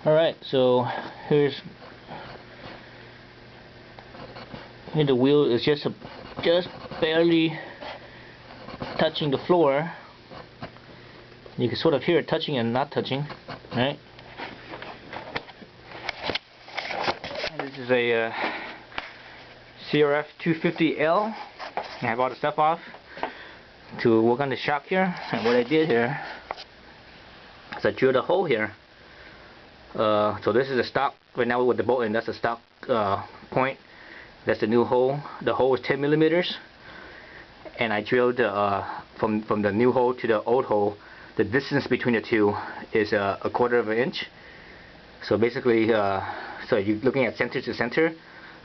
Alright, so here the wheel is just barely touching the floor. You can sort of hear it touching and not touching, right? And this is a CRF250L. I have all the stuff off to work on the shock here. And what I did here is I drilled a hole here. So this is a stock right now with the bolt in. That's a stock point. That's the new hole. The hole is 10 millimeters, and I drilled from the new hole to the old hole. The distance between the two is a 1/4 of an inch. So basically, so you're looking at center to center.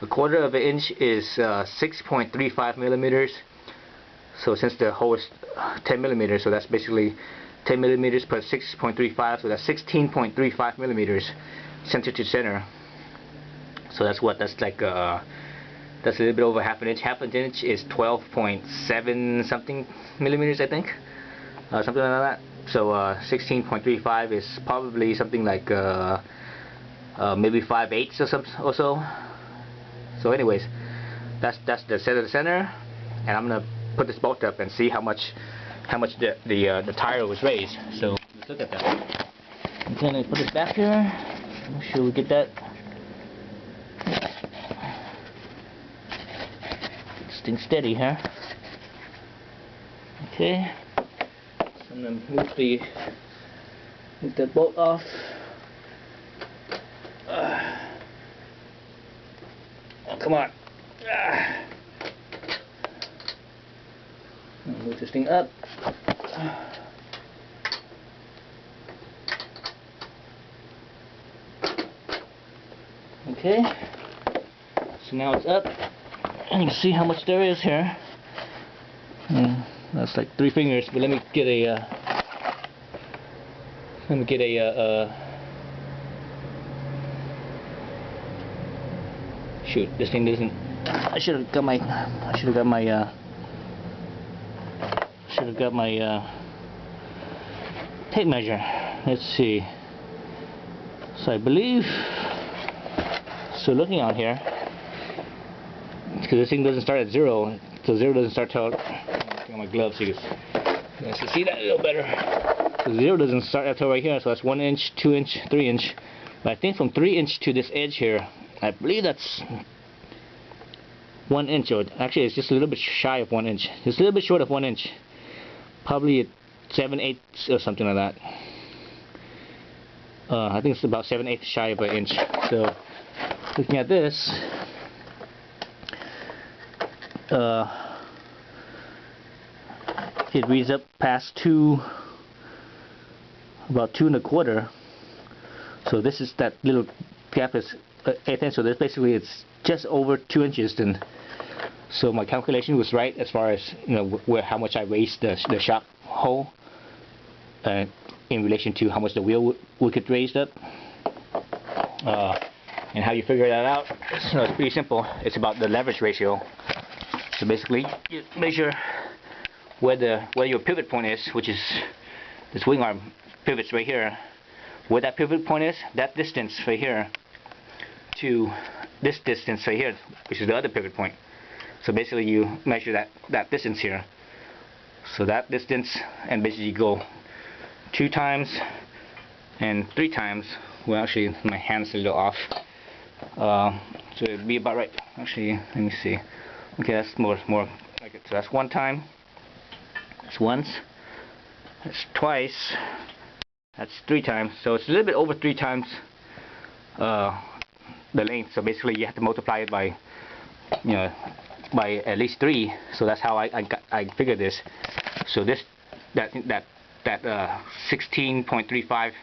A 1/4 of an inch is 6.35 millimeters. So since the hole is 10 millimeters, so that's basically 10 millimeters per 6.35, so that's 16.35 millimeters center to center. So that's like that's a little bit over half an inch. Half an inch is 12.7 something millimeters, I think, something like that. So 16.35 is probably something like maybe 5/8 or so. So anyways, that's the center to center, and I'm gonna put this bolt up and see how much the tire was raised. So let's look at that. I'm gonna put this back here. Make sure we get that. This thing steady here. Okay. So I'm gonna move the bolt off. Oh, come on. Move this thing up. Okay, so now it's up, and you can see how much there is here. That's like 3 fingers, but let me get a shoot, this thing doesn't. I should have got my tape measure. Let's see. So I believe, so looking on here, because this thing doesn't start at 0, so 0 doesn't start till, take on my gloves so you can see that a little better. So 0 doesn't start until right here, so that's 1 inch, 2 inch, 3 inch. But I think from 3 inch to this edge here, I believe that's 1 inch, or actually it's just a little bit shy of 1 inch. Just a little bit short of 1 inch. Probably at 7/8 or something like that. I think it's about 7/8 shy of an inch. So looking at this, it reads up past about 2 1/4. So this is, that little gap is 1/8 inch. So this basically it's just over 2 inches then. So my calculation was right as far as, you know, how much I raised the shock hole in relation to how much the wheel would get raised up. And how you figure that out, so it's pretty simple. It's about the leverage ratio. So basically, you measure where your pivot point is, which is this wing arm pivots right here. Where that pivot point is, that distance right here to this distance right here, which is the other pivot point. So basically you measure that distance here. So that distance, and basically you go 2 times and 3 times. Well, actually my hand's a little off. So it'd be about right. Actually, let me see. Okay, that's more like it. So that's 1 time. That's once. That's twice. That's 3 times. So it's a little bit over 3 times the length. So basically you have to multiply it by, you know, by at least 3. So that's how I figured this. So that 16.35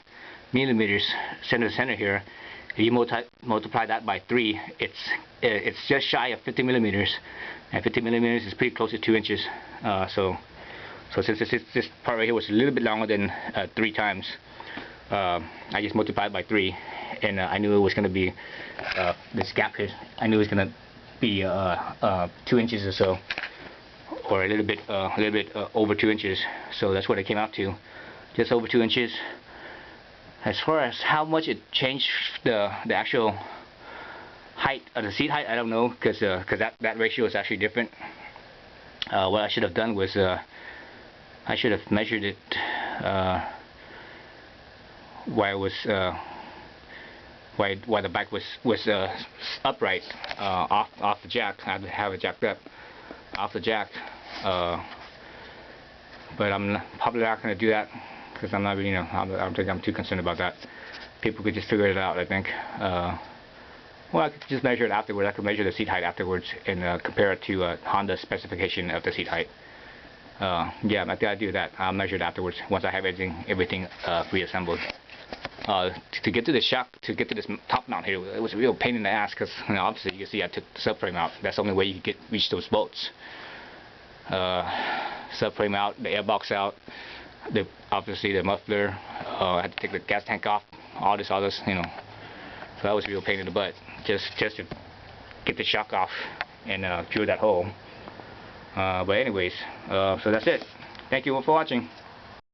millimeters center to center here, if you multiply that by 3, it's just shy of 50 millimeters, and 50 millimeters is pretty close to 2 inches. So since this part right here was a little bit longer than 3 times, I just multiplied by 3, and I knew it was going to be this gap here. I knew it was going to be 2 inches or so, or a little bit over 2 inches. So that's what it came out to, just over 2 inches. As far as how much it changed the actual height of the seat height, I don't know, because that ratio is actually different. What I should have done was I should have measured it while it was while the bike was upright, off the jack. I had to have it jacked up off the jack. But I'm probably not going to do that because I'm not really, I don't think I'm too concerned about that. People could just figure it out, I think. Well, I could just measure it afterwards. I could measure the seat height afterwards and compare it to Honda's specification of the seat height. Yeah, I think I'll do that. I'll measure it afterwards once I have everything reassembled. To get to the shock, to get to this top mount here, it was a real pain in the ass because obviously you can see I took the subframe out. That's the only way you could reach those bolts. Subframe out, the airbox out, obviously the muffler. I had to take the gas tank off. All this, So that was a real pain in the butt, just to get the shock off and drill that hole. But anyways, so that's it. Thank you all for watching.